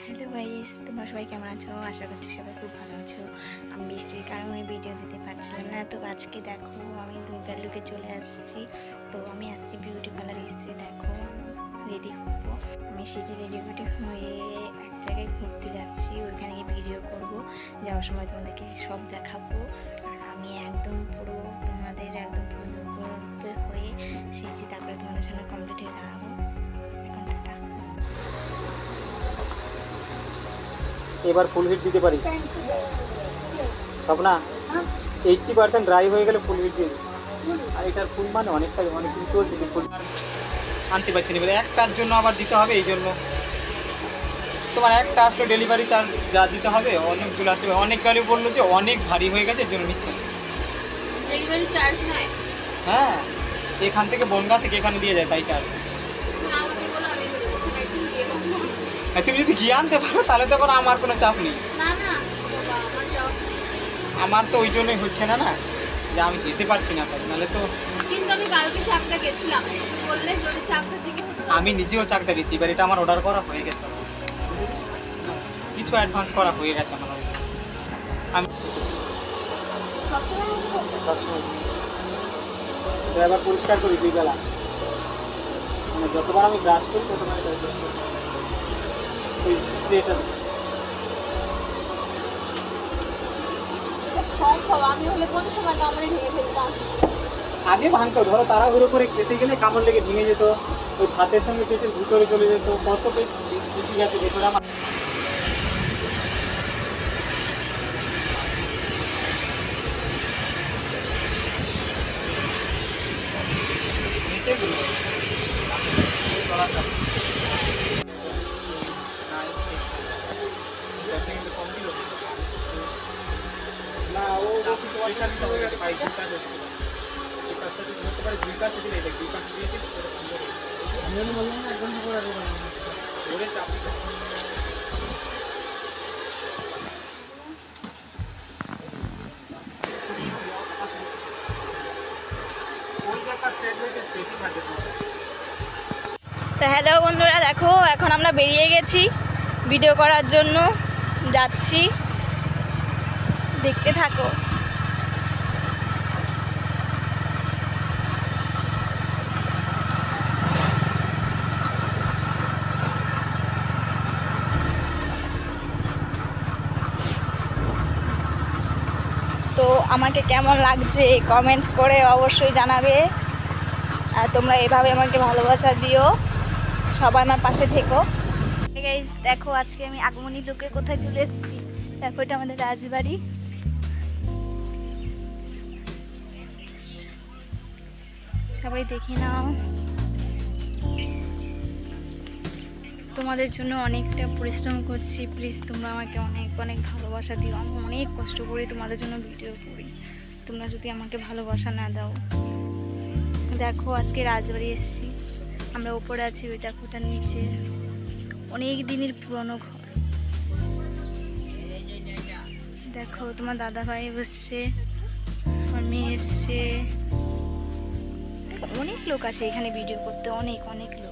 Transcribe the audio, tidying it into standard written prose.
Hello guys, তোমরা সবাই কেমন আছো? আশা করছি সবাই খুব ভালো আছো। আমি বৃষ্টির কারণে ভিডিও দিতে পারছিলাম না, তো আজকে দেখো আমি দুর্গার লুকে চলে আসছি। তো আমি আজকে বিউটি পার্লার এসেছি, দেখো রেডি হবো। আমি সেজে রেডি হয়ে এক জায়গায় ঘুরতে যাচ্ছি, ওইখানে গিয়ে ভিডিও করবো। যাওয়ার সময় তোমাদেরকে সব দেখাবো। আর আমি একদম পুরো তোমাদের একদম পুরো হয়ে সেজে তারপরে তোমাদের সামনে কমপ্লিট হয়ে দাঁড়াবো। এবার ফুল হিট দিতে পারিস স্বপ্না। 80% ড্রাই হয়ে গেলে ফুল হিট দিয়ে। আর এটার ফুল মানে অনেক কিছু চলছে, ফুল আনতে পারছি না, এবার একটার জন্য আবার দিতে হবে। এই জন্য তোমার একটা আসলে ডেলিভারি চার্জ যা দিতে হবে, অনেকগুলো আসলে অনেক গাড়ি বললো যে অনেক ভারী হয়ে গেছে, এর জন্য নিচ্ছে ডেলিভারি চার্জ নাই। হ্যাঁ, এখান থেকে বনগা থেকে এখানে দিয়ে যায়, তাই চার্জ। তুমি যদি গিয়ে আনতে পারো তাহলে তো এখন আমার কোনো চাপ নেই। আমার তো ওই জন্যই হচ্ছে না না, যে আমি যেতে পারছি না, নাহলে তো। কিন্তু আমি কালকে চাকদা গেছিলাম, বললে যদি চাকদা থেকে আমি নিজেও চাকদা গেছি। এবার এটা আমার অর্ডার করা হয়ে গেছে, কিছু অ্যাডভান্স করা হয়ে গেছে আমার। আমি এবার পরিষ্কার করি দুই বেলা, মানে যতবার আমি ব্রাশ করি ততবার ওই স্প্রেটা আমি হলে কোন সময় কামড়ে ভেঙে ফেলতাম। আগে ভাঙতো, ধরো তাড়াহুড়ো করে খেতে গেলে কামড় লেগে ভেঙে যেত, ওই ভাতের সঙ্গে পেটের ভিতরে চলে যেত, কত পেট বেশি গেছে ভেতরে আমার। না ও পয়সা দিতে হবে, ভাই দুই কাজ হচ্ছে, এই কাজটা যদি হতে পারে দুই কাজ দিলে দুই কাজ দিয়েছি। আমি বললাম না 1 ঘন্টা করে আসবো, ওরে চাপ দিতে। তো হ্যালো বন্ধুরা, দেখো এখন আমরা বেরিয়ে গেছি ভিডিও করার জন্য, যাচ্ছি, দেখতে থাকো। তো আমাকে কেমন লাগছে কমেন্ট করে অবশ্যই জানাবে। আর তোমরা এভাবে আমাকে ভালোবাসা দিও, সবাই আমার পাশে থেকো। গাইস দেখো আজকে আমি আগমনী লুকে কোথায় চলে এসেছি, দেখো এটা আমাদের রাজবাড়ি। সবাই দেখে নাও। তোমাদের জন্য অনেকটা পরিশ্রম করছি, প্লিজ তোমরা আমাকে অনেক অনেক ভালোবাসা দিও। আমি অনেক কষ্ট করি তোমাদের জন্য ভিডিও করি, তোমরা যদি আমাকে ভালোবাসা না দাও। দেখো আজকে রাজবাড়ি এসেছি, আমরা উপরে আছি, ওই দেখো ওটার নিচে অনেক দিনের পুরনো ঘর। দেখো তোমার দাদা ভাই বসছে, আমার মেয়ে এসছে, অনেক লোক আসে এখানে ভিডিও করতে, অনেক অনেক লোক।